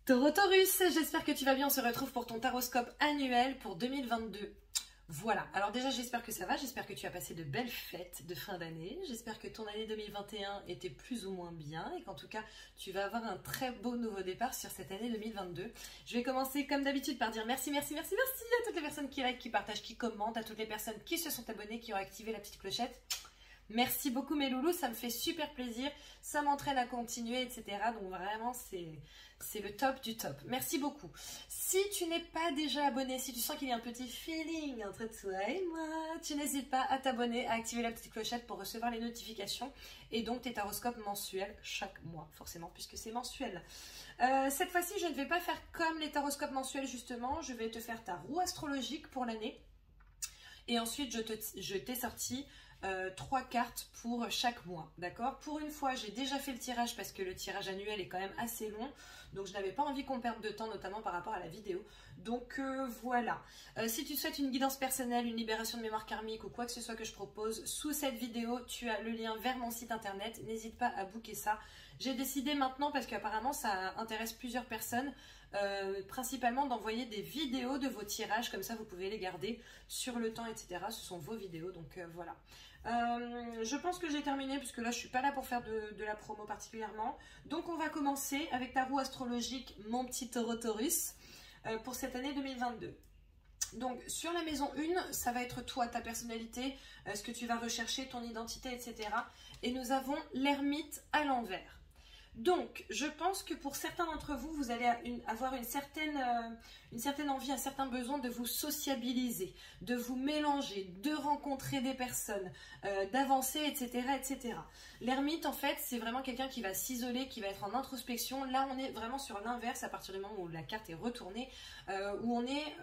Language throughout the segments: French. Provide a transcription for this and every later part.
Taureau Taurus, j'espère que tu vas bien, on se retrouve pour ton taroscope annuel pour 2022. Voilà, alors déjà j'espère que ça va, j'espère que tu as passé de belles fêtes de fin d'année, j'espère que ton année 2021 était plus ou moins bien et qu'en tout cas tu vas avoir un très beau nouveau départ sur cette année 2022. Je vais commencer comme d'habitude par dire merci à toutes les personnes qui likent, qui partagent, qui commentent, à toutes les personnes qui se sont abonnées, qui ont activé la petite clochette. Merci beaucoup mes loulous, ça me fait super plaisir, ça m'entraîne à continuer, etc. Donc vraiment, c'est le top du top. Merci beaucoup. Si tu n'es pas déjà abonné, si tu sens qu'il y a un petit feeling entre toi et moi, tu n'hésites pas à t'abonner, à activer la petite clochette pour recevoir les notifications et donc tes taroscopes mensuels chaque mois, forcément, puisque c'est mensuel. Cette fois-ci, je ne vais pas faire comme les taroscopes mensuels, justement. Je vais te faire ta roue astrologique pour l'année. Et ensuite, je t'ai sorti 3 cartes pour chaque mois, d'accord? Pour une fois, j'ai déjà fait le tirage parce que le tirage annuel est quand même assez long, donc je n'avais pas envie qu'on perde de temps, notamment par rapport à la vidéo. Donc voilà. Si tu souhaites une guidance personnelle, une libération de mémoire karmique ou quoi que ce soit que je propose, sous cette vidéo, tu as le lien vers mon site internet. N'hésite pas à booker ça. J'ai décidé maintenant, parce qu'apparemment ça intéresse plusieurs personnes, principalement d'envoyer des vidéos de vos tirages, comme ça vous pouvez les garder sur le temps, etc. Ce sont vos vidéos, donc voilà. Je pense que j'ai terminé, puisque là je suis pas là pour faire de la promo particulièrement. Donc on va commencer avec ta roue astrologique, mon petit Taureau Taurus, pour cette année 2022. Donc sur la maison 1, ça va être toi, ta personnalité, ce que tu vas rechercher, ton identité, etc. Et nous avons l'ermite à l'envers. Donc, je pense que pour certains d'entre vous, vous allez avoir une certaine envie, un certain besoin de vous sociabiliser, de vous mélanger, de rencontrer des personnes, d'avancer, etc., etc. L'ermite, en fait, c'est vraiment quelqu'un qui va s'isoler, qui va être en introspection. Là, on est vraiment sur l'inverse à partir du moment où la carte est retournée, où on est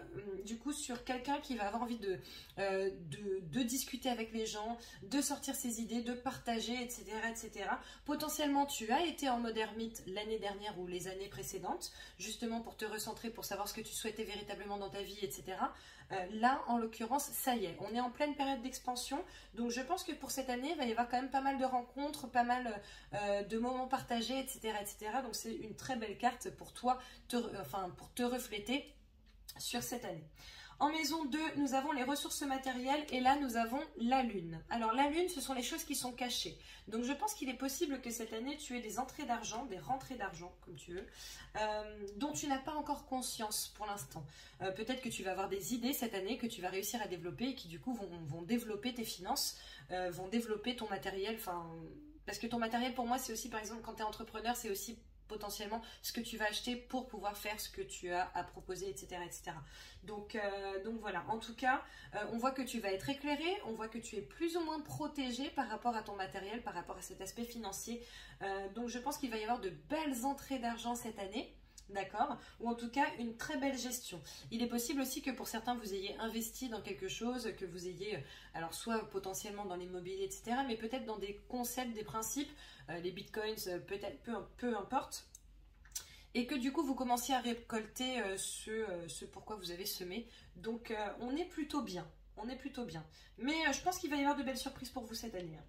du coup sur quelqu'un qui va avoir envie de discuter avec les gens, de sortir ses idées, de partager, etc., etc. Potentiellement, tu as été en mode ermite l'année dernière ou les années précédentes, justement pour te recentrer, pour savoir ce que tu souhaitais véritablement dans ta vie, etc. Là, en l'occurrence, ça y est, on est en pleine période d'expansion, donc je pense que pour cette année, il va y avoir quand même pas mal de rencontres, pas mal de moments partagés, etc., etc. Donc c'est une très belle carte pour toi, pour te refléter sur cette année. En maison 2, nous avons les ressources matérielles et là, nous avons la lune. Alors, la lune, ce sont les choses qui sont cachées. Donc, je pense qu'il est possible que cette année, tu aies des entrées d'argent, des rentrées d'argent, comme tu veux, dont tu n'as pas encore conscience pour l'instant. Peut-être que tu vas avoir des idées cette année que tu vas réussir à développer et qui, du coup, vont développer tes finances, vont développer ton matériel. Parce que ton matériel, pour moi, c'est aussi, par exemple, quand tu es entrepreneur, c'est aussi potentiellement ce que tu vas acheter pour pouvoir faire ce que tu as à proposer, etc. etc. Donc voilà, en tout cas, on voit que tu vas être éclairé, on voit que tu es plus ou moins protégé par rapport à ton matériel, par rapport à cet aspect financier. Donc je pense qu'il va y avoir de belles entrées d'argent cette année. D'accord? Ou en tout cas une très belle gestion. Il est possible aussi que pour certains vous ayez investi dans quelque chose, que vous ayez, alors soit potentiellement dans l'immobilier, etc. mais peut-être dans des concepts, des principes, les bitcoins, peut-être peu importe. Et que du coup vous commenciez à récolter ce pourquoi vous avez semé. Donc on est plutôt bien. On est plutôt bien. Mais je pense qu'il va y avoir de belles surprises pour vous cette année.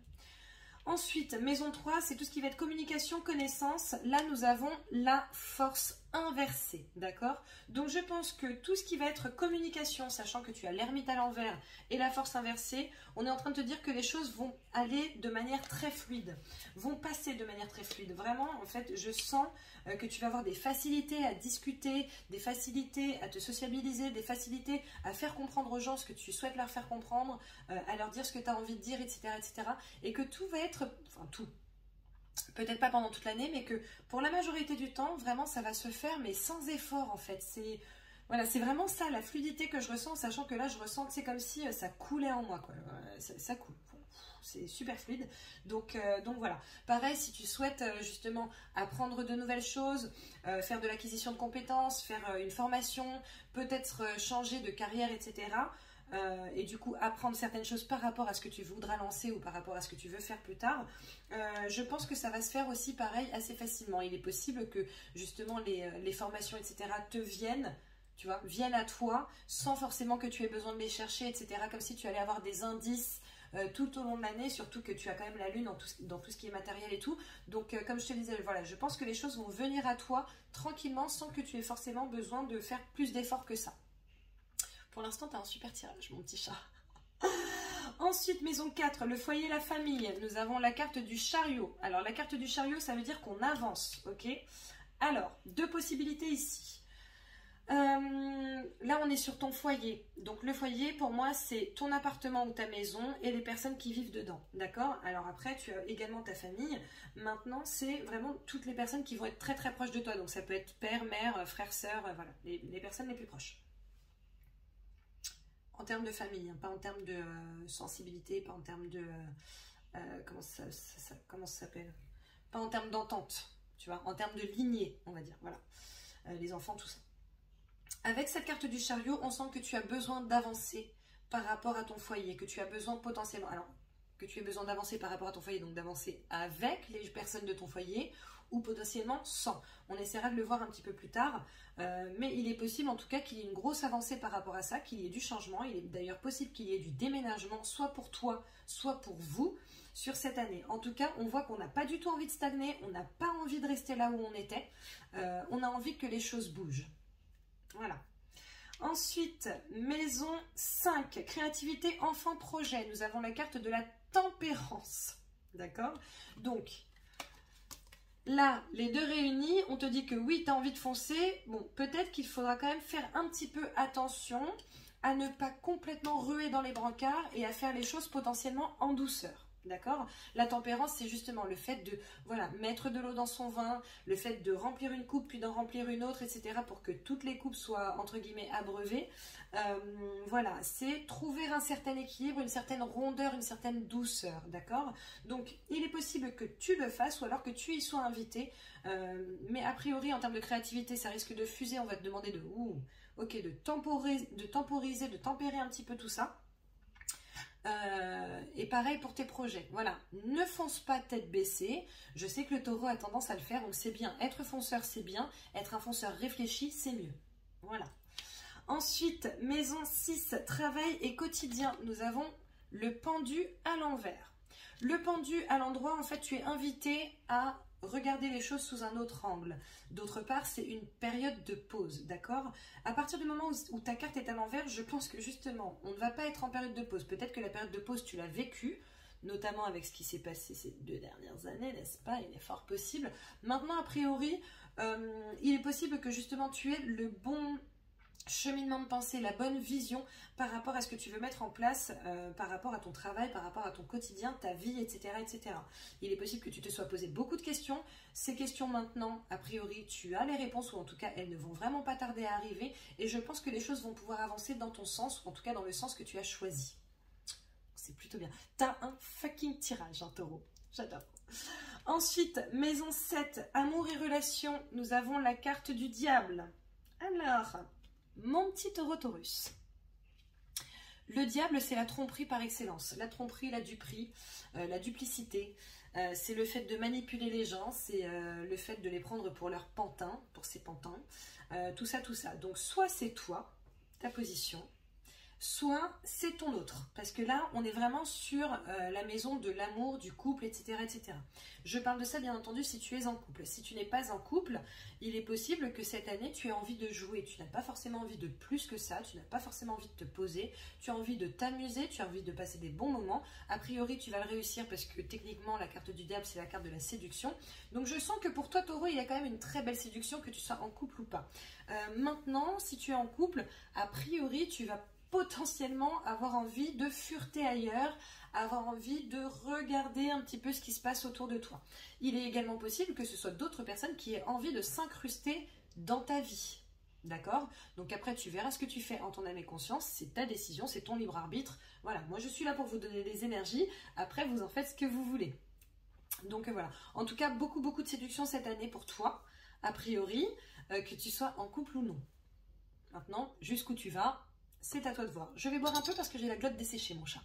Ensuite, maison 3, c'est tout ce qui va être communication, connaissance. Là, nous avons la force inversée, d'accord? Donc, je pense que tout ce qui va être communication, sachant que tu as l'ermite à l'envers et la force inversée, on est en train de te dire que les choses vont aller de manière très fluide, vont passer de manière très fluide. Vraiment, en fait, je sens que tu vas avoir des facilités à discuter, des facilités à te sociabiliser, des facilités à faire comprendre aux gens ce que tu souhaites leur faire comprendre, à leur dire ce que tu as envie de dire, etc., etc. Et que tout va être, enfin tout, peut-être pas pendant toute l'année, mais que pour la majorité du temps, vraiment, ça va se faire, mais sans effort, en fait. Voilà, c'est vraiment ça, la fluidité que je ressens, sachant que là, je ressens que c'est comme si ça coulait en moi, quoi. Ça coule. C'est super fluide. Donc voilà. Pareil, si tu souhaites justement apprendre de nouvelles choses, faire de l'acquisition de compétences, faire une formation, peut-être changer de carrière, etc., et du coup apprendre certaines choses par rapport à ce que tu voudras lancer ou par rapport à ce que tu veux faire plus tard, je pense que ça va se faire aussi pareil assez facilement. Il est possible que justement les formations, etc. te viennent, tu vois, viennent à toi sans forcément que tu aies besoin de les chercher, etc. Comme si tu allais avoir des indices tout au long de l'année, surtout que tu as quand même la lune dans tout ce qui est matériel et tout. Donc comme je te disais, voilà, je pense que les choses vont venir à toi tranquillement sans que tu aies forcément besoin de faire plus d'efforts que ça. Pour l'instant, tu as un super tirage, mon petit chat. Ensuite, maison 4, le foyer, la famille. Nous avons la carte du chariot. Alors, la carte du chariot, ça veut dire qu'on avance, ok? Alors, deux possibilités ici. Là, on est sur ton foyer. Donc, le foyer, pour moi, c'est ton appartement ou ta maison et les personnes qui vivent dedans, d'accord? Alors après, tu as également ta famille. Maintenant, c'est vraiment toutes les personnes qui vont être très, très proches de toi. Donc, ça peut être père, mère, frère, sœur, voilà, les personnes les plus proches. En termes de famille, hein, pas en termes de sensibilité, pas en termes de... comment ça s'appelle? Pas en termes d'entente, tu vois, en termes de lignée, on va dire, voilà. Les enfants, tout ça. Avec cette carte du chariot, on sent que tu as besoin d'avancer par rapport à ton foyer, que tu as besoin potentiellement... Alors, que tu aies besoin d'avancer par rapport à ton foyer, donc d'avancer avec les personnes de ton foyer, ou potentiellement sans. On essaiera de le voir un petit peu plus tard, mais il est possible en tout cas qu'il y ait une grosse avancée par rapport à ça, qu'il y ait du changement. Il est d'ailleurs possible qu'il y ait du déménagement, soit pour toi, soit pour vous, sur cette année. En tout cas, on voit qu'on n'a pas du tout envie de stagner, on n'a pas envie de rester là où on était, on a envie que les choses bougent. Voilà. Ensuite, maison 5, créativité, enfant, projet. Nous avons la carte de la tempérance. D'accord? Donc, là, les deux réunis, on te dit que oui, tu as envie de foncer. Bon, peut-être qu'il faudra quand même faire un petit peu attention à ne pas complètement ruer dans les brancards et à faire les choses potentiellement en douceur. D'accord? La tempérance, c'est justement le fait de mettre de l'eau dans son vin, le fait de remplir une coupe puis d'en remplir une autre, etc. pour que toutes les coupes soient, entre guillemets, abreuvées. Voilà, c'est trouver un certain équilibre, une certaine rondeur, une certaine douceur. D'accord? Donc, il est possible que tu le fasses ou alors que tu y sois invité. Mais a priori, en termes de créativité, ça risque de fuser. On va te demander de temporiser, de tempérer un petit peu tout ça. Et pareil pour tes projets. Voilà, ne fonce pas tête baissée. Je sais que le taureau a tendance à le faire, donc c'est bien. Être fonceur, c'est bien. Être un fonceur réfléchi, c'est mieux. Voilà. Ensuite, maison 6, travail et quotidien. Nous avons le pendu à l'envers. Le pendu à l'endroit, en fait, tu es invité à regarder les choses sous un autre angle. D'autre part, c'est une période de pause, d'accord? À partir du moment où ta carte est à l'envers, je pense que justement, on ne va pas être en période de pause. Peut-être que la période de pause, tu l'as vécue, notamment avec ce qui s'est passé ces 2 dernières années, n'est-ce pas? Il est fort possible. Maintenant, a priori, il est possible que justement tu aies le bon cheminement de pensée, la bonne vision par rapport à ce que tu veux mettre en place, par rapport à ton travail, par rapport à ton quotidien, ta vie, etc., etc. Il est possible que tu te sois posé beaucoup de questions. Ces questions maintenant, a priori, tu as les réponses, ou en tout cas, elles ne vont vraiment pas tarder à arriver. Et je pense que les choses vont pouvoir avancer dans ton sens, ou en tout cas dans le sens que tu as choisi. C'est plutôt bien. T'as un fucking tirage, hein, taureau. J'adore. Ensuite, maison 7, amour et relations. Nous avons la carte du diable. Alors... mon petit taureau Taurus. Le diable, c'est la tromperie par excellence. La tromperie, la duperie, la duplicité. C'est le fait de manipuler les gens. C'est le fait de les prendre pour leurs pantins, pour ses pantins. Tout ça, tout ça. Donc, soit c'est toi, ta position, soit c'est ton autre. Parce que là, on est vraiment sur la maison de l'amour, du couple, etc., etc. Je parle de ça, bien entendu, si tu es en couple. Si tu n'es pas en couple, il est possible que cette année, tu aies envie de jouer. Tu n'as pas forcément envie de plus que ça. Tu n'as pas forcément envie de te poser. Tu as envie de t'amuser. Tu as envie de passer des bons moments. A priori, tu vas le réussir parce que techniquement, la carte du diable, c'est la carte de la séduction. Donc, je sens que pour toi, taureau, il y a quand même une très belle séduction, que tu sois en couple ou pas. Maintenant, si tu es en couple, a priori, tu vas potentiellement avoir envie de fureter ailleurs, avoir envie de regarder un petit peu ce qui se passe autour de toi. Il est également possible que ce soit d'autres personnes qui aient envie de s'incruster dans ta vie. D'accord? Donc après, tu verras ce que tu fais en ton âme et conscience. C'est ta décision, c'est ton libre arbitre. Voilà, moi je suis là pour vous donner des énergies. Après, vous en faites ce que vous voulez. Donc voilà. En tout cas, beaucoup de séduction cette année pour toi, a priori, que tu sois en couple ou non. Maintenant, jusqu'où tu vas, c'est à toi de voir. Je vais boire un peu parce que j'ai la glotte desséchée, mon chat.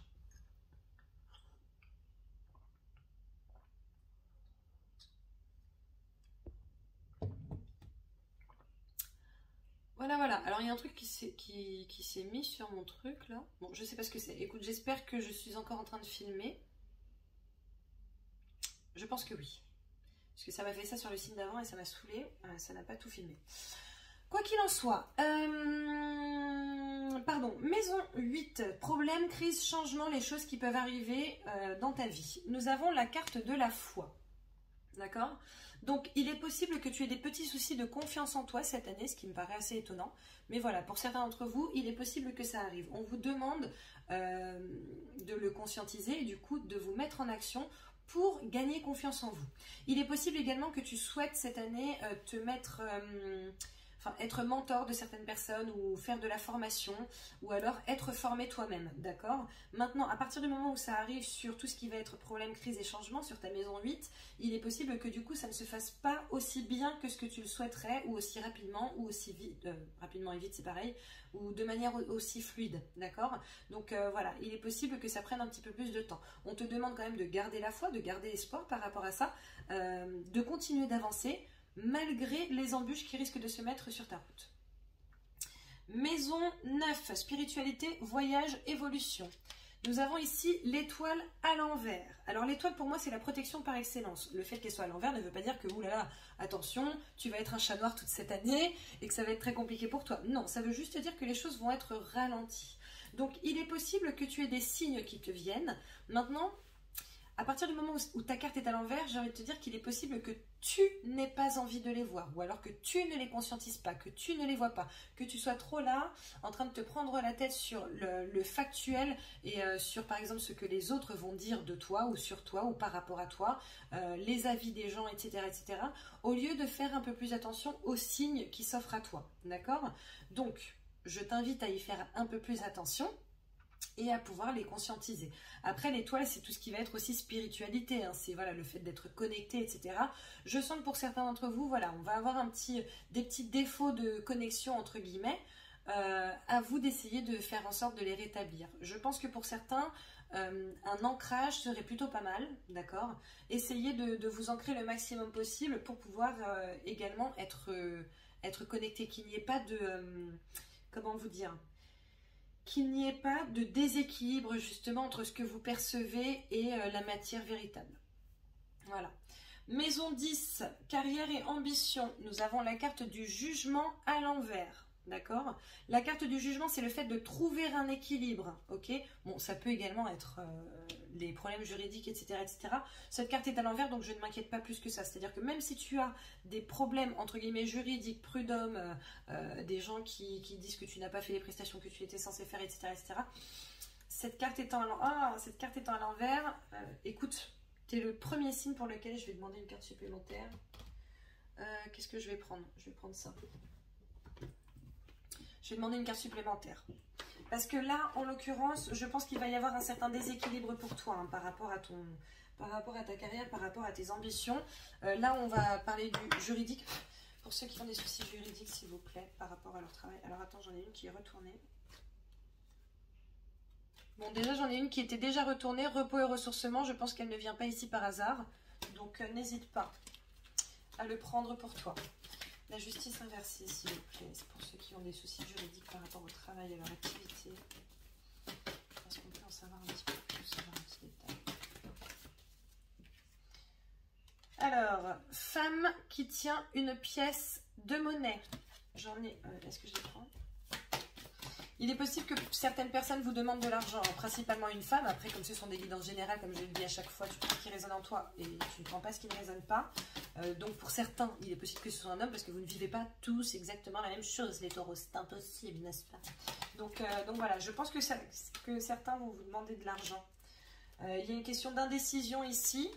Voilà, voilà. Alors, il y a un truc qui s'est mis sur mon truc, là. Bon, je sais pas ce que c'est. Écoute, j'espère que je suis encore en train de filmer. Je pense que oui. Parce que ça m'a fait ça sur le signe d'avant et ça m'a saoulé. Ça n'a pas tout filmé. Quoi qu'il en soit, pardon, maison 8, problème, crise, changement, les choses qui peuvent arriver dans ta vie. Nous avons la carte de la foi. D'accord? Donc, il est possible que tu aies des petits soucis de confiance en toi cette année, ce qui me paraît assez étonnant. Mais voilà, pour certains d'entre vous, il est possible que ça arrive. On vous demande de le conscientiser et du coup de vous mettre en action pour gagner confiance en vous. Il est possible également que tu souhaites cette année te mettre... Enfin, être mentor de certaines personnes ou faire de la formation ou alors être formé toi-même, d'accord? Maintenant, à partir du moment où ça arrive sur tout ce qui va être problème, crise et changement sur ta maison 8, il est possible que du coup ça ne se fasse pas aussi bien que ce que tu le souhaiterais ou aussi rapidement ou aussi vite, rapidement et vite c'est pareil, ou de manière aussi fluide, d'accord? Donc voilà, il est possible que ça prenne un petit peu plus de temps. On te demande quand même de garder la foi, de garder l'espoir par rapport à ça, de continuer d'avancer, malgré les embûches qui risquent de se mettre sur ta route. Maison 9, spiritualité, voyage, évolution. Nous avons ici l'étoile à l'envers. Alors l'étoile pour moi c'est la protection par excellence. Le fait qu'elle soit à l'envers ne veut pas dire que, oulala, attention, tu vas être un chat noir toute cette année et que ça va être très compliqué pour toi. Non, ça veut juste dire que les choses vont être ralenties. Donc il est possible que tu aies des signes qui te viennent. Maintenant, à partir du moment où ta carte est à l'envers, j'ai envie de te dire qu'il est possible que tu n'aies pas envie de les voir, ou alors que tu ne les conscientises pas, que tu ne les vois pas, que tu sois trop là, en train de te prendre la tête sur le factuel et sur par exemple ce que les autres vont dire de toi ou sur toi ou par rapport à toi, les avis des gens, etc., etc., au lieu de faire un peu plus attention aux signes qui s'offrent à toi, d'accord? Donc, je t'invite à y faire un peu plus attention et à pouvoir les conscientiser. Après, l'étoile, c'est tout ce qui va être aussi spiritualité, hein. C'est voilà, le fait d'être connecté, etc. Je sens que pour certains d'entre vous, voilà, on va avoir des petits défauts de connexion, entre guillemets. À vous d'essayer de faire en sorte de les rétablir. Je pense que pour certains, un ancrage serait plutôt pas mal, d'accord? Essayez de vous ancrer le maximum possible pour pouvoir également être connecté, qu'il n'y ait pas de... comment vous dire? Qu'il n'y ait pas de déséquilibre justement entre ce que vous percevez et la matière véritable. Voilà. Maison 10, carrière et ambition. Nous avons la carte du jugement à l'envers. D'accord? La carte du jugement, c'est le fait de trouver un équilibre. Ok? Bon, ça peut également être les problèmes juridiques, etc., etc. Cette carte est à l'envers, donc je ne m'inquiète pas plus que ça. C'est-à-dire que même si tu as des problèmes, entre guillemets, juridiques, prud'hommes, des gens qui disent que tu n'as pas fait les prestations que tu étais censé faire, etc., etc., cette carte étant à l'envers, écoute, tu es le premier signe pour lequel je vais demander une carte supplémentaire. Qu'est-ce que je vais prendre? Je vais prendre ça. Je vais demander une carte supplémentaire. Parce que là, en l'occurrence, je pense qu'il va y avoir un certain déséquilibre pour toi, hein, par rapport à ta carrière, par rapport à tes ambitions. Là, on va parler du juridique. Pour ceux qui ont des soucis juridiques, s'il vous plaît, par rapport à leur travail. Alors attends, j'en ai une qui est retournée. Bon, déjà, j'en ai une qui était déjà retournée. Repos et ressourcement, je pense qu'elle ne vient pas ici par hasard. Donc, n'hésite pas à le prendre pour toi. La justice inversée, s'il vous plaît, c'est pour ceux qui ont des soucis juridiques par rapport au travail et à leur activité. Est-ce qu'on peut en savoir un petit peu plus, avoir un petit détail? Alors, femme qui tient une pièce de monnaie. J'en ai... Est-ce que je les prends? Il est possible que certaines personnes vous demandent de l'argent, principalement une femme. Après, comme ce sont des guidances générales, comme je le dis à chaque fois, tu prends ce qui résonne en toi et tu ne prends pas ce qui ne résonne pas. Donc pour certains, il est possible que ce soit un homme parce que vous ne vivez pas tous exactement la même chose, les taureaux. C'est impossible, n'est-ce pas? Donc voilà, je pense que certains vont vous demander de l'argent. Il y a une question d'indécision ici.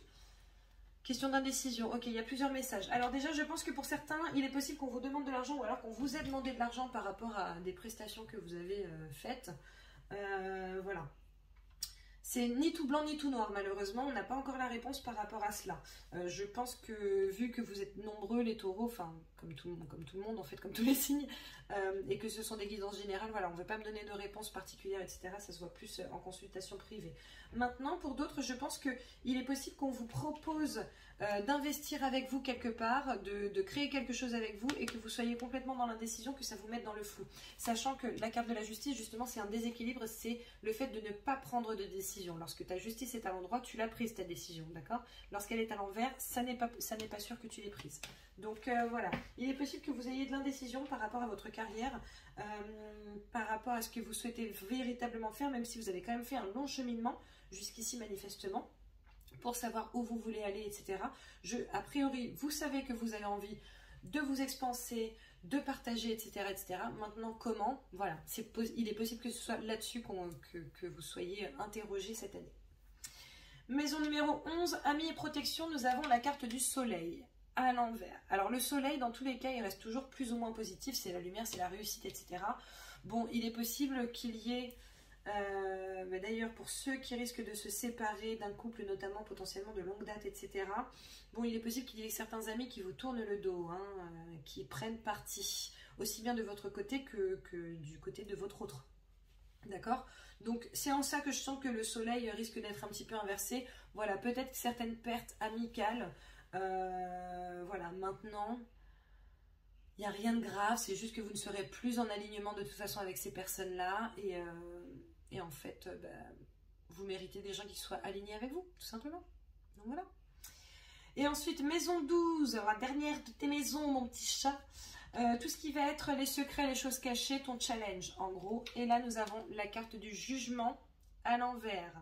Question d'indécision. Ok, il y a plusieurs messages. Alors déjà, je pense que pour certains, il est possible qu'on vous demande de l'argent ou alors qu'on vous ait demandé de l'argent par rapport à des prestations que vous avez faites. Voilà. C'est ni tout blanc ni tout noir, malheureusement. On n'a pas encore la réponse par rapport à cela. Je pense que, vu que vous êtes nombreux, les taureaux, enfin, comme tout le monde, en fait, comme tous les signes, et que ce sont des guidances générales, voilà, on ne veut pas me donner de réponse particulière, etc. Ça se voit plus en consultation privée. Maintenant, pour d'autres, je pense qu'il est possible qu'on vous propose d'investir avec vous quelque part, de créer quelque chose avec vous, et que vous soyez complètement dans l'indécision, que ça vous mette dans le flou. Sachant que la carte de la justice, justement, c'est un déséquilibre, c'est le fait de ne pas prendre de décision. Lorsque ta justice est à l'endroit, tu l'as prise, ta décision, d'accord? Lorsqu'elle est à l'envers, ça n'est pas sûr que tu l'aies prise. Donc voilà, il est possible que vous ayez de l'indécision par rapport à votre carrière, par rapport à ce que vous souhaitez véritablement faire, même si vous avez quand même fait un long cheminement jusqu'ici manifestement, pour savoir où vous voulez aller, etc. A priori, vous savez que vous avez envie de vous expanser, de partager, etc. etc. Maintenant, comment? Voilà, il est possible que ce soit là-dessus que vous soyez interrogé cette année. Maison numéro 11, amis et protection, nous avons la carte du soleil à l'envers. Alors le soleil, dans tous les cas, il reste toujours plus ou moins positif, c'est la lumière, c'est la réussite, etc. Bon, il est possible qu'il y ait, d'ailleurs pour ceux qui risquent de se séparer d'un couple, notamment potentiellement de longue date, etc. Bon, il est possible qu'il y ait certains amis qui vous tournent le dos, hein, qui prennent parti, aussi bien de votre côté que du côté de votre autre. D'accord? Donc c'est en ça que je sens que le soleil risque d'être un petit peu inversé. Voilà, peut-être certaines pertes amicales. Voilà, maintenant, il n'y a rien de grave, c'est juste que vous ne serez plus en alignement de toute façon avec ces personnes-là. Et en fait, vous méritez des gens qui soient alignés avec vous, tout simplement. Donc voilà. Et ensuite, maison 12, la dernière de tes maisons, mon petit chat. Tout ce qui va être les secrets, les choses cachées, ton challenge en gros. Et là nous avons la carte du jugement à l'envers.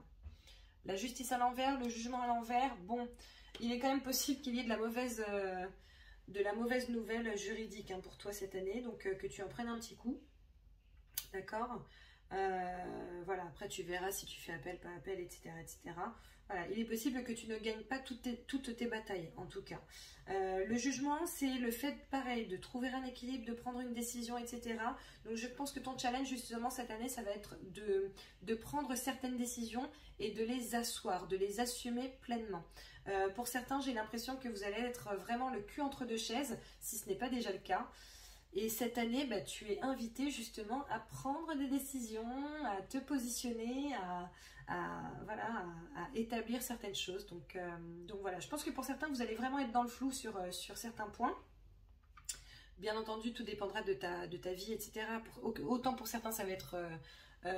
La justice à l'envers, le jugement à l'envers. Bon, il est quand même possible qu'il y ait de la mauvaise nouvelle juridique, hein, pour toi cette année. Donc que tu en prennes un petit coup. D'accord? Voilà, après tu verras si tu fais appel, pas appel, etc. etc. Voilà, il est possible que tu ne gagnes pas toutes tes batailles, en tout cas. Le jugement, c'est le fait, pareil, de trouver un équilibre, de prendre une décision, etc. Donc je pense que ton challenge, justement, cette année, ça va être de prendre certaines décisions et de les asseoir, de les assumer pleinement. Pour certains, j'ai l'impression que vous allez être vraiment le cul entre deux chaises, si ce n'est pas déjà le cas. Et cette année, tu es invité justement à prendre des décisions, à te positionner, voilà, à établir certaines choses. Donc voilà, je pense que pour certains, vous allez vraiment être dans le flou sur certains points. Bien entendu, tout dépendra de ta vie, etc. Autant pour certains, ça va être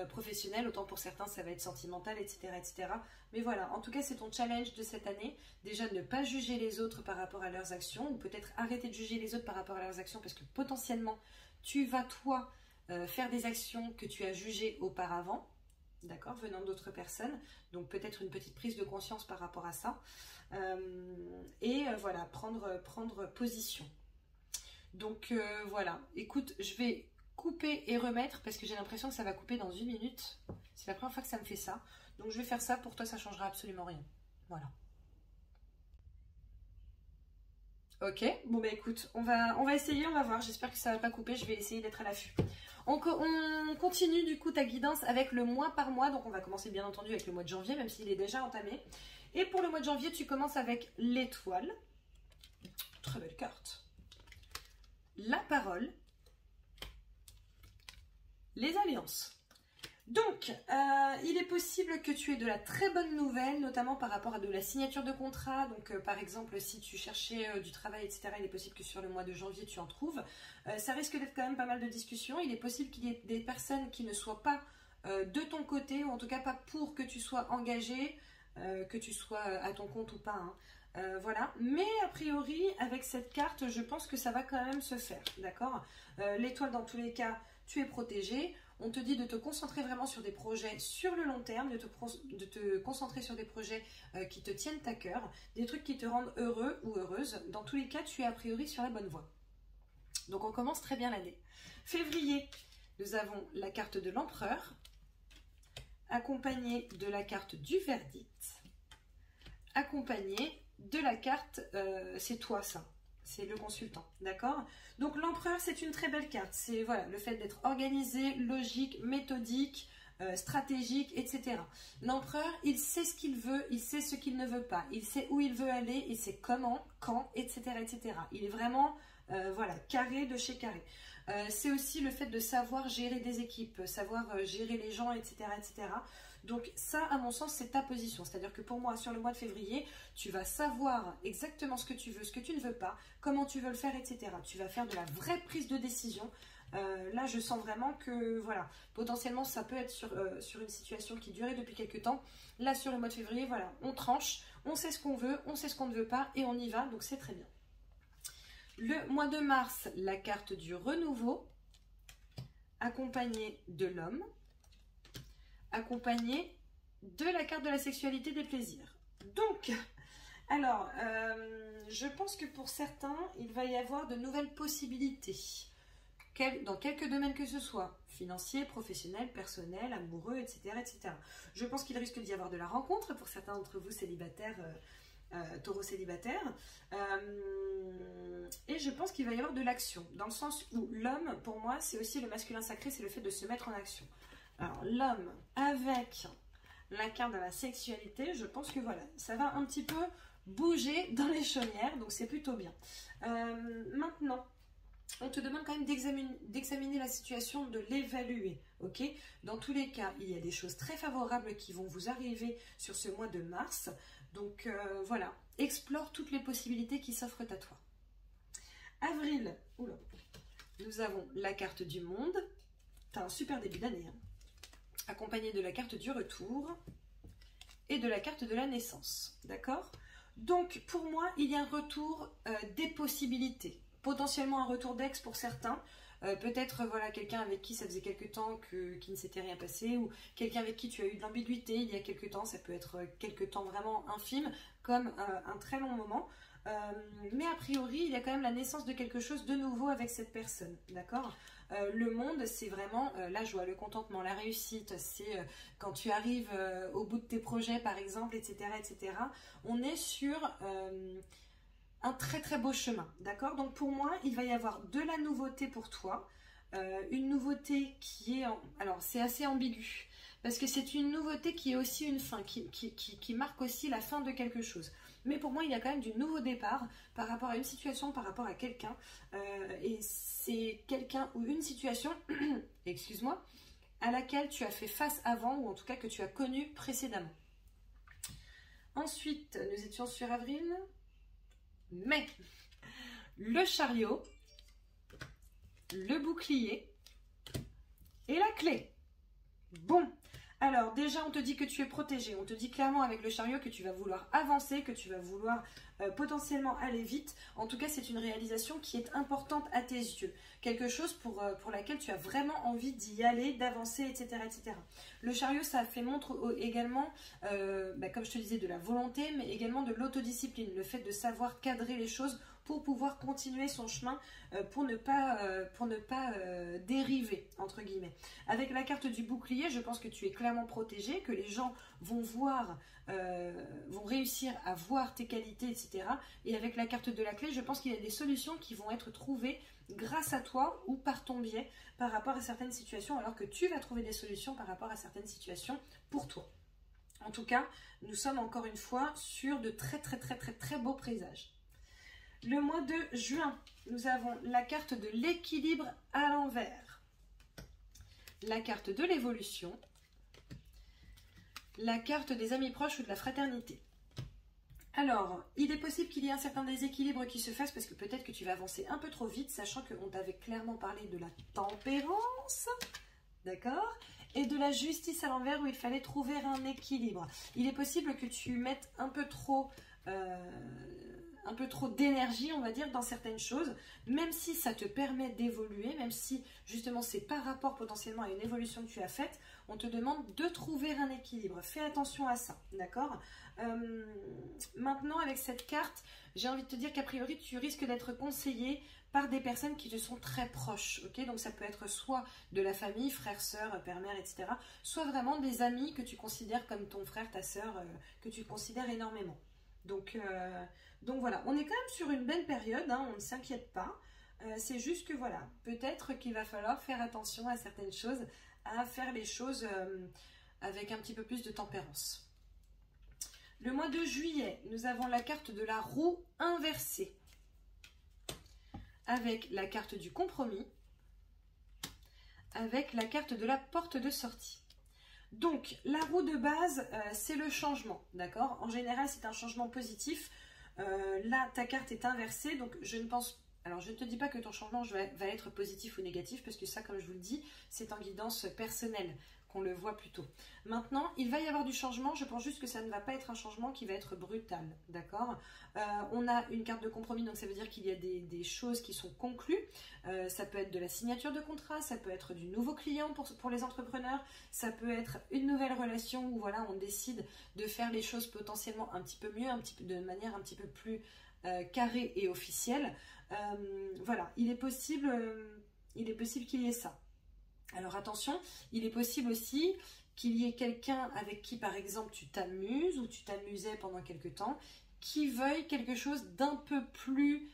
professionnel, autant pour certains, ça va être sentimental, etc. etc. Mais voilà, en tout cas, c'est ton challenge de cette année. Déjà, ne pas juger les autres par rapport à leurs actions, ou peut-être arrêter de juger les autres par rapport à leurs actions, parce que potentiellement, tu vas, toi, faire des actions que tu as jugées auparavant, d'accord, venant d'autres personnes. Donc, peut-être une petite prise de conscience par rapport à ça. Voilà, prendre position. Donc, voilà. Écoute, je vais couper et remettre parce que j'ai l'impression que ça va couper dans 1 minute. C'est la première fois que ça me fait ça. Donc je vais faire ça, pour toi ça changera absolument rien. Voilà. Ok, bon bah écoute, on va essayer, on va voir. J'espère que ça va pas couper, je vais essayer d'être à l'affût. On continue du coup ta guidance avec le mois par mois. Donc on va commencer bien entendu avec le mois de janvier, même s'il est déjà entamé. Et pour le mois de janvier, tu commences avec l'étoile. Très belle carte. La parole. Les alliances. Donc, il est possible que tu aies de la très bonne nouvelle, notamment par rapport à de la signature de contrat. Donc, par exemple, si tu cherchais du travail, etc., il est possible que sur le mois de janvier, tu en trouves. Ça risque d'être quand même pas mal de discussions. Il est possible qu'il y ait des personnes qui ne soient pas de ton côté, ou en tout cas pas pour que tu sois engagé, que tu sois à ton compte ou pas, hein. Voilà, mais a priori, avec cette carte, je pense que ça va quand même se faire, d'accord? L'étoile, dans tous les cas, tu es protégé. On te dit de te concentrer vraiment sur des projets sur le long terme, de te concentrer sur des projets qui te tiennent à cœur, des trucs qui te rendent heureux ou heureuse. Dans tous les cas, tu es a priori sur la bonne voie. Donc on commence très bien l'année. Février, nous avons la carte de l'empereur, accompagnée de la carte du verdict, accompagnée de la carte, c'est toi ça. C'est le consultant, d'accord? Donc l'empereur, c'est une très belle carte. C'est voilà, le fait d'être organisé, logique, méthodique, stratégique, etc. L'empereur, il sait ce qu'il veut, il sait ce qu'il ne veut pas, il sait où il veut aller, il sait comment, quand, etc. etc. Il est vraiment Voilà, carré de chez carré. C'est aussi le fait de savoir gérer des équipes, savoir gérer les gens, etc., etc. Donc ça, à mon sens, c'est ta position. C'est-à-dire que pour moi, sur le mois de février, tu vas savoir exactement ce que tu veux, ce que tu ne veux pas, comment tu veux le faire, etc. Tu vas faire de la vraie prise de décision. Là, je sens vraiment que, voilà, potentiellement, ça peut être sur une situation qui durait depuis quelques temps. Là, sur le mois de février, voilà, on tranche, on sait ce qu'on veut, on sait ce qu'on ne veut pas, et on y va, donc c'est très bien. Le mois de mars, la carte du renouveau, accompagnée de l'homme, accompagnée de la carte de la sexualité des plaisirs. Donc, alors, je pense que pour certains, il va y avoir de nouvelles possibilités. Dans quelques domaines que ce soit, financier, professionnel, personnel, amoureux, etc. etc. Je pense qu'il risque d'y avoir de la rencontre pour certains d'entre vous célibataires, taureaux célibataires. Et je pense qu'il va y avoir de l'action, dans le sens où l'homme, pour moi, c'est aussi le masculin sacré, c'est le fait de se mettre en action. Alors, l'homme, avec la carte de la sexualité, je pense que voilà, ça va un petit peu bouger dans les chaumières, donc c'est plutôt bien. Maintenant, on te demande quand même d'examiner la situation, de l'évaluer, ok? Dans tous les cas, il y a des choses très favorables qui vont vous arriver sur ce mois de mars. Donc voilà, explore toutes les possibilités qui s'offrent à toi. Avril, oula, nous avons la carte du monde. T'as un super début d'année, hein, accompagné de la carte du retour et de la carte de la naissance, d'accord? Donc pour moi, il y a un retour des possibilités. Potentiellement un retour d'ex pour certains, peut-être voilà, quelqu'un avec qui ça faisait quelque temps qui ne s'était rien passé, ou quelqu'un avec qui tu as eu de l'ambiguïté il y a quelque temps, ça peut être quelque temps vraiment infime, comme un très long moment, mais a priori il y a quand même la naissance de quelque chose de nouveau avec cette personne, d'accord? Le monde, c'est vraiment la joie, le contentement, la réussite, c'est quand tu arrives au bout de tes projets par exemple, etc., etc. On est sur un très très beau chemin, d'accord? Donc pour moi, il va y avoir de la nouveauté pour toi, une nouveauté qui est, alors c'est assez ambigu, parce que c'est une nouveauté qui est aussi une fin, qui marque aussi la fin de quelque chose. Mais pour moi, il y a quand même du nouveau départ par rapport à une situation, par rapport à quelqu'un, et c'est quelqu'un ou une situation, excuse-moi, à laquelle tu as fait face avant, ou en tout cas que tu as connu précédemment. Ensuite, nous étions sur avril. Mais le chariot, le bouclier et la clé. Bon, alors déjà on te dit que tu es protégé, on te dit clairement avec le chariot que tu vas vouloir avancer, que tu vas vouloir potentiellement aller vite. En tout cas, c'est une réalisation qui est importante à tes yeux. Quelque chose pour laquelle tu as vraiment envie d'y aller, d'avancer, etc., etc. Le chariot, ça fait montre également, comme je te disais, de la volonté, mais également de l'autodiscipline. Le fait de savoir cadrer les choses pour pouvoir continuer son chemin, pour ne pas dériver, entre guillemets. Avec la carte du bouclier, je pense que tu es clairement protégé, que les gens vont réussir à voir tes qualités, etc. Et avec la carte de la clé, je pense qu'il y a des solutions qui vont être trouvées grâce à toi ou par ton biais par rapport à certaines situations, alors que tu vas trouver des solutions par rapport à certaines situations pour toi. En tout cas, nous sommes encore une fois sur de très très très très très beaux présages. Le mois de juin, nous avons la carte de l'équilibre à l'envers, la carte de l'évolution, la carte des amis proches ou de la fraternité. Alors, il est possible qu'il y ait un certain déséquilibre qui se fasse parce que peut-être que tu vas avancer un peu trop vite, sachant qu'on t'avait clairement parlé de la tempérance, d'accord? Et de la justice à l'envers où il fallait trouver un équilibre. Il est possible que tu mettes un peu trop d'énergie, on va dire, dans certaines choses, même si ça te permet d'évoluer, même si justement c'est par rapport potentiellement à une évolution que tu as faite, on te demande de trouver un équilibre. Fais attention à ça, d'accord? Maintenant, avec cette carte, j'ai envie de te dire qu'a priori, tu risques d'être conseillé par des personnes qui te sont très proches, ok? Donc ça peut être soit de la famille, frère, sœur, père, mère, etc., soit vraiment des amis que tu considères comme ton frère, ta sœur, que tu considères énormément. Donc voilà, on est quand même sur une belle période, hein, on ne s'inquiète pas. C'est juste que voilà, peut-être qu'il va falloir faire attention à certaines choses, à faire les choses avec un petit peu plus de tempérance. Le mois de juillet, nous avons la carte de la roue inversée. avec la carte du compromis, avec la carte de la porte de sortie. Donc, la roue de base, c'est le changement, d'accord? En général, c'est un changement positif. Là, ta carte est inversée, donc je ne pense... Alors, je ne te dis pas que ton changement va être positif ou négatif, parce que ça, comme je vous le dis, c'est en guidance personnelle qu'on le voit plutôt. Maintenant, il va y avoir du changement, je pense juste que ça ne va pas être un changement qui va être brutal, d'accord? On a une carte de compromis, donc ça veut dire qu'il y a des choses qui sont conclues. Ça peut être de la signature de contrat, ça peut être du nouveau client pour les entrepreneurs, ça peut être une nouvelle relation où voilà, on décide de faire les choses potentiellement un petit peu mieux, de manière un petit peu plus carrée et officielle. Voilà, il est possible qu'il y ait ça. Alors attention, il est possible aussi qu'il y ait quelqu'un avec qui, par exemple, tu t'amuses ou tu t'amusais pendant quelque temps, qui veuille quelque chose d'un peu plus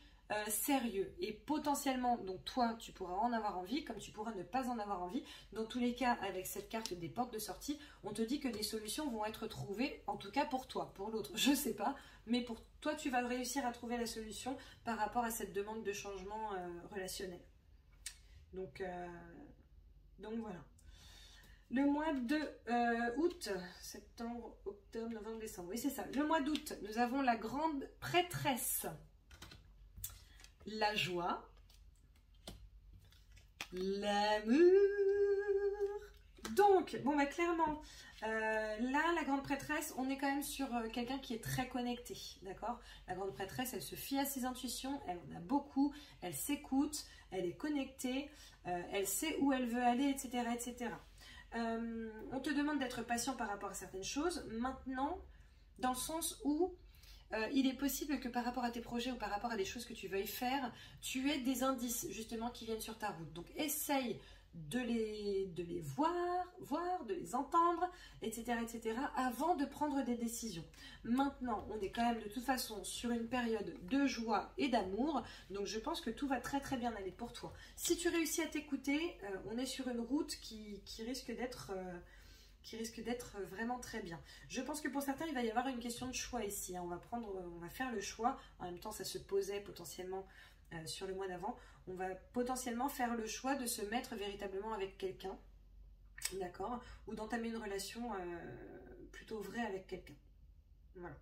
sérieux. Et potentiellement, donc toi, tu pourras en avoir envie, comme tu pourras ne pas en avoir envie. Dans tous les cas, avec cette carte des portes de sortie, on te dit que des solutions vont être trouvées, en tout cas pour toi. Pour l'autre, je ne sais pas, mais pour toi, tu vas réussir à trouver la solution par rapport à cette demande de changement relationnel. Donc voilà. Le mois de août, septembre, octobre, novembre, décembre. Oui, c'est ça. Le mois d'août, nous avons la grande prêtresse. La joie. L'amour. Donc, bon, bah clairement, là, la grande prêtresse, on est quand même sur quelqu'un qui est très connecté, d'accord? La grande prêtresse, elle se fie à ses intuitions, elle en a beaucoup, elle s'écoute, elle est connectée, elle sait où elle veut aller, etc., etc. On te demande d'être patient par rapport à certaines choses. Maintenant, dans le sens où il est possible que par rapport à tes projets ou par rapport à des choses que tu veuilles faire, tu aies des indices justement qui viennent sur ta route. Donc essaye de les voir, de les entendre, etc., etc., avant de prendre des décisions. Maintenant, on est quand même de toute façon sur une période de joie et d'amour, donc je pense que tout va très très bien aller pour toi. Si tu réussis à t'écouter, on est sur une route qui risque d'être vraiment très bien. Je pense que pour certains, il va y avoir une question de choix ici. Hein. On va faire le choix. En même temps, ça se posait potentiellement sur le mois d'avant. On va potentiellement faire le choix de se mettre véritablement avec quelqu'un, d'accord? Ou d'entamer une relation plutôt vraie avec quelqu'un. Voilà.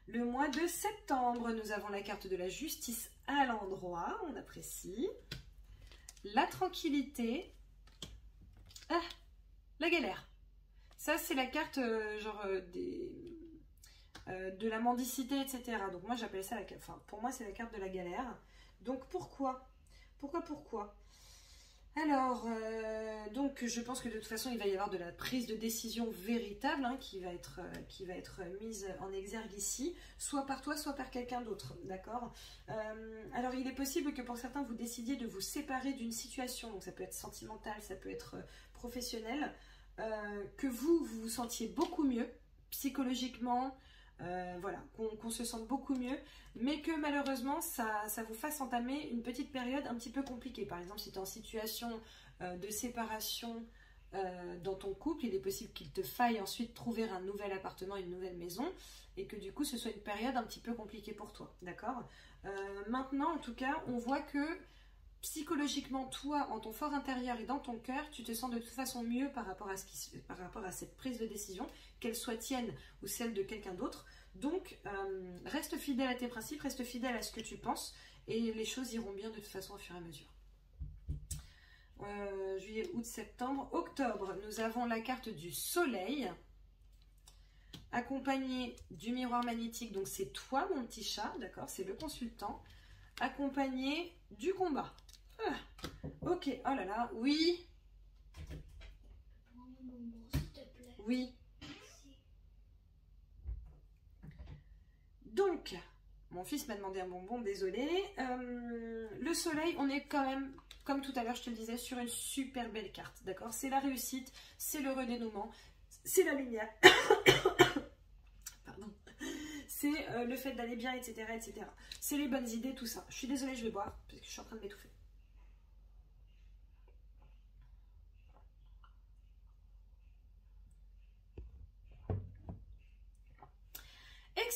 Le mois de septembre, nous avons la carte de la justice à l'endroit. On apprécie. La tranquillité. Ah, la galère. Ça, c'est la carte de la mendicité, etc. Donc moi, j'appelle ça pour moi, c'est la carte de la galère. Donc pourquoi? Pourquoi? Alors, donc je pense que de toute façon, il va y avoir de la prise de décision véritable hein, qui va être mise en exergue ici, soit par toi, soit par quelqu'un d'autre, d'accord? Alors, il est possible que pour certains, vous décidiez de vous séparer d'une situation, donc ça peut être sentimental, ça peut être professionnel, que vous vous sentiez beaucoup mieux psychologiquement, voilà, qu'on se sente beaucoup mieux, mais que malheureusement ça vous fasse entamer une petite période un petit peu compliquée. Par exemple, si tu es en situation de séparation dans ton couple, il est possible qu'il te faille ensuite trouver un nouvel appartement, une nouvelle maison, et que du coup ce soit une période un petit peu compliquée pour toi, d'accord? Maintenant, en tout cas, on voit que psychologiquement, toi, en ton fort intérieur et dans ton cœur, tu te sens de toute façon mieux par rapport à cette prise de décision, qu'elle soit tienne ou celle de quelqu'un d'autre. Donc, reste fidèle à tes principes, reste fidèle à ce que tu penses, et les choses iront bien de toute façon au fur et à mesure. Juillet, août, septembre, octobre, nous avons la carte du soleil, accompagné du miroir magnétique, donc c'est toi mon petit chat, d'accord, c'est le consultant, accompagné du combat. Ah, ok, oh là là, oui. S'il te plaît. Oui. Merci. Donc, mon fils m'a demandé un bonbon, désolé. Le soleil, on est quand même, comme tout à l'heure je te le disais, sur une super belle carte, d'accord? C'est la réussite, c'est le redénouement, c'est la lumière. Pardon. C'est le fait d'aller bien, etc., etc. C'est les bonnes idées, tout ça. Je suis désolée, je vais boire, parce que je suis en train de m'étouffer.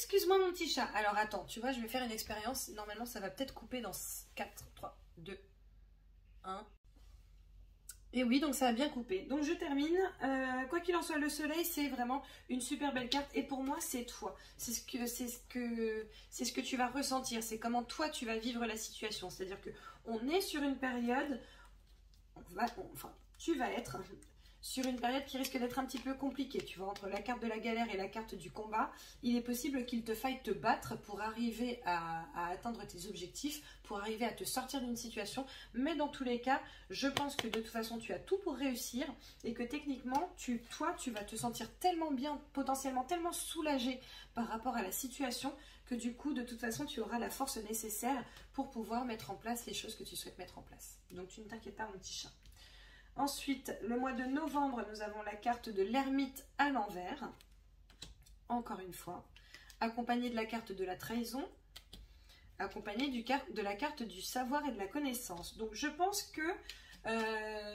excuse-moi mon petit chat. Alors attends, tu vois, je vais faire une expérience. Normalement, ça va peut-être couper dans 4, 3, 2, 1. Et oui, donc ça a bien coupé. Donc je termine. Quoi qu'il en soit, le soleil, c'est vraiment une super belle carte. Et pour moi, c'est toi. C'est ce que tu vas ressentir. C'est comment toi, tu vas vivre la situation. C'est-à-dire que on est sur une période... tu vas être sur une période qui risque d'être un petit peu compliquée. Tu vois, entre la carte de la galère et la carte du combat, il est possible qu'il te faille te battre pour arriver à atteindre tes objectifs, pour arriver à te sortir d'une situation. Mais dans tous les cas, je pense que de toute façon, tu as tout pour réussir et que techniquement, toi, tu vas te sentir tellement bien, potentiellement tellement soulagé par rapport à la situation que du coup, de toute façon, tu auras la force nécessaire pour pouvoir mettre en place les choses que tu souhaites mettre en place. Donc, tu ne t'inquiètes pas, mon petit chat. Ensuite, le mois de novembre, nous avons la carte de l'ermite à l'envers. Encore une fois. Accompagnée de la carte de la trahison. Accompagnée de la carte du savoir et de la connaissance. Donc, je pense que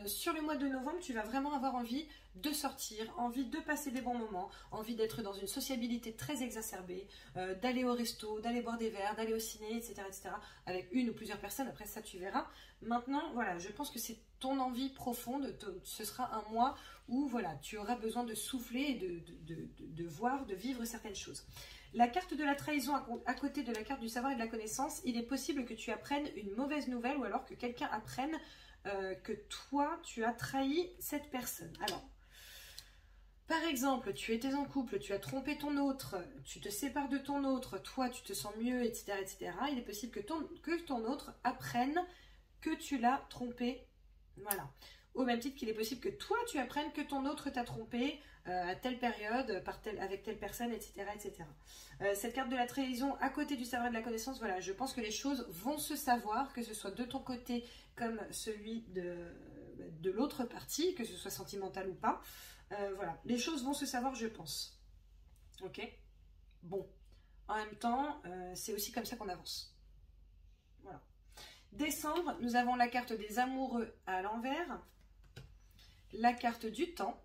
sur le mois de novembre, tu vas vraiment avoir envie de sortir, envie de passer des bons moments, envie d'être dans une sociabilité très exacerbée, d'aller au resto, d'aller boire des verres, d'aller au ciné, etc., etc., avec une ou plusieurs personnes. Après ça, tu verras. Maintenant, voilà, je pense que c'est ton envie profonde. Ce sera un mois où voilà, tu auras besoin de souffler et de voir, de vivre certaines choses. La carte de la trahison à côté de la carte du savoir et de la connaissance, il est possible que tu apprennes une mauvaise nouvelle ou alors que quelqu'un apprenne que toi, tu as trahi cette personne. Alors, par exemple, tu étais en couple, tu as trompé ton autre, tu te sépares de ton autre, toi, tu te sens mieux, etc., etc. Il est possible que ton autre apprenne que tu l'as trompé. Voilà. Au même titre qu'il est possible que toi, tu apprennes que ton autre t'a trompé à telle période, avec telle personne, etc., etc. Cette carte de la trahison à côté du savoir et de la connaissance, voilà, je pense que les choses vont se savoir, que ce soit de ton côté comme celui de l'autre partie, que ce soit sentimental ou pas. Voilà, les choses vont se savoir, je pense. Ok? Bon. En même temps, c'est aussi comme ça qu'on avance. Voilà. Décembre, nous avons la carte des amoureux à l'envers, la carte du temps,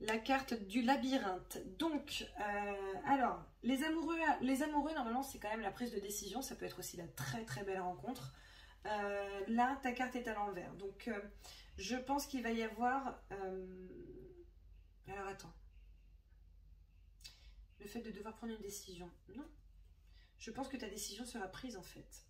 la carte du labyrinthe. Donc, alors, les amoureux, normalement, c'est quand même la prise de décision. Ça peut être aussi la très très belle rencontre. Là, ta carte est à l'envers. Donc, je pense qu'il va y avoir... alors, attends. Le fait de devoir prendre une décision. Non. Je pense que ta décision sera prise, en fait.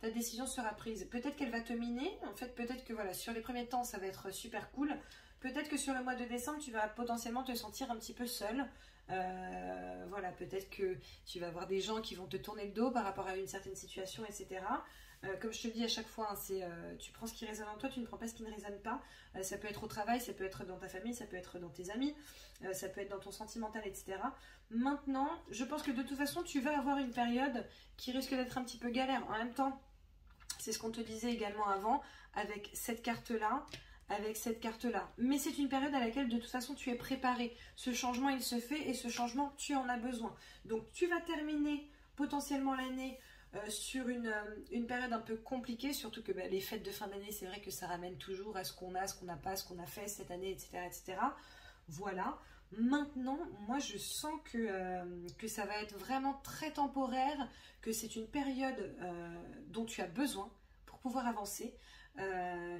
Ta décision sera prise. Peut-être qu'elle va te miner. En fait, peut-être que voilà, sur les premiers temps, ça va être super cool. Peut-être que sur le mois de décembre, tu vas potentiellement te sentir un petit peu seul. Voilà, peut-être que tu vas avoir des gens qui vont te tourner le dos par rapport à une certaine situation, etc. Comme je te le dis à chaque fois, hein, tu prends ce qui résonne en toi, tu ne prends pas ce qui ne résonne pas. Ça peut être au travail, ça peut être dans ta famille, ça peut être dans tes amis, ça peut être dans ton sentimental, etc. Maintenant, je pense que de toute façon, tu vas avoir une période qui risque d'être un petit peu galère. En même temps, c'est ce qu'on te disait également avant, avec cette carte-là, mais c'est une période à laquelle de toute façon tu es préparé. Ce changement il se fait et ce changement tu en as besoin. Donc tu vas terminer potentiellement l'année sur une période un peu compliquée, surtout que les fêtes de fin d'année, c'est vrai que ça ramène toujours à ce qu'on a, ce qu'on n'a pas, ce qu'on a fait cette année, etc., etc. Voilà. Maintenant, moi je sens que ça va être vraiment très temporaire, que c'est une période dont tu as besoin pour pouvoir avancer.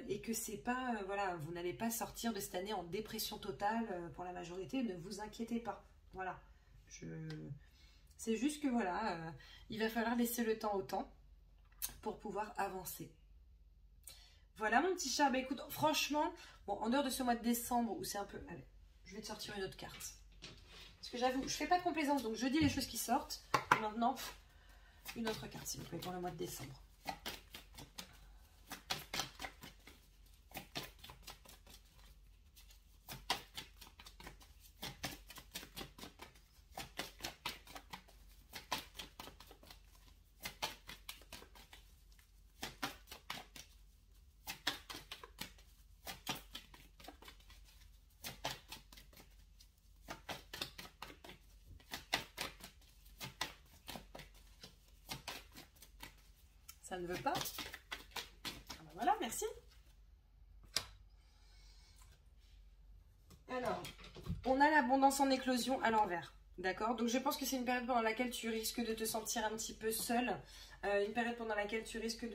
Et que c'est pas, voilà, vous n'allez pas sortir de cette année en dépression totale pour la majorité, ne vous inquiétez pas. Voilà, c'est juste que voilà, il va falloir laisser le temps au temps pour pouvoir avancer. Voilà mon petit chat, bah écoute, franchement, bon, en dehors de ce mois de décembre où c'est un peu... Allez, je vais te sortir une autre carte. Parce que j'avoue, je fais pas de complaisance, donc je dis les choses qui sortent. Et maintenant, une autre carte s'il vous plaît pour le mois de décembre. Ça ne veut pas. Ah ben voilà, merci. Alors, on a l'abondance en éclosion à l'envers. D'accord? Donc je pense que c'est une période pendant laquelle tu risques de te sentir un petit peu seule, une période pendant laquelle tu risques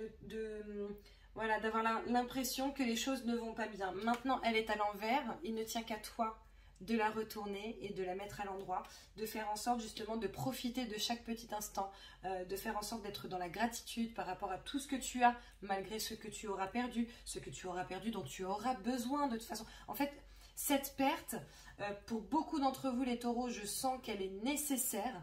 voilà, d'avoir l'impression que les choses ne vont pas bien. Maintenant, elle est à l'envers, il ne tient qu'à toi de la retourner et de la mettre à l'endroit, de faire en sorte justement de profiter de chaque petit instant, de faire en sorte d'être dans la gratitude par rapport à tout ce que tu as, malgré ce que tu auras perdu, dont tu auras besoin de toute façon. En fait, cette perte, pour beaucoup d'entre vous les taureaux, je sens qu'elle est nécessaire,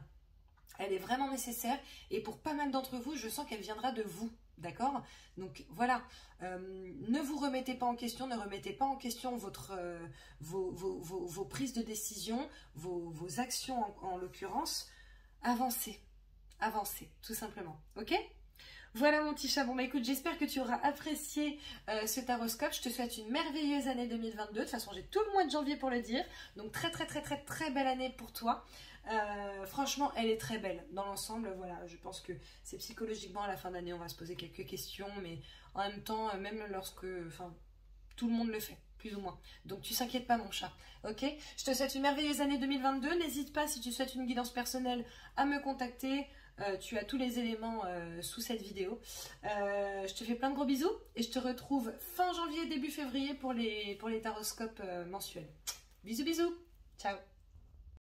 elle est vraiment nécessaire, et pour pas mal d'entre vous, je sens qu'elle viendra de vous. D'accord? Donc voilà, ne vous remettez pas en question, ne remettez pas en question vos prises de décision, vos actions en l'occurrence. Avancez, avancez, tout simplement. Ok? Voilà mon petit chat. Bon bah écoute, j'espère que tu auras apprécié ce taroscope. Je te souhaite une merveilleuse année 2022. De toute façon, j'ai tout le mois de janvier pour le dire. Donc très très très très très belle année pour toi. Franchement, elle est très belle dans l'ensemble. Voilà, je pense que c'est psychologiquement à la fin d'année, on va se poser quelques questions, mais en même temps, même lorsque, enfin, tout le monde le fait, plus ou moins. Donc tu t'inquiètes pas, mon chat. Ok? Je te souhaite une merveilleuse année 2022. N'hésite pas, si tu souhaites une guidance personnelle, à me contacter. Tu as tous les éléments sous cette vidéo. Je te fais plein de gros bisous et je te retrouve fin janvier, début février pour les taroscopes mensuels. Bisous bisous. Ciao.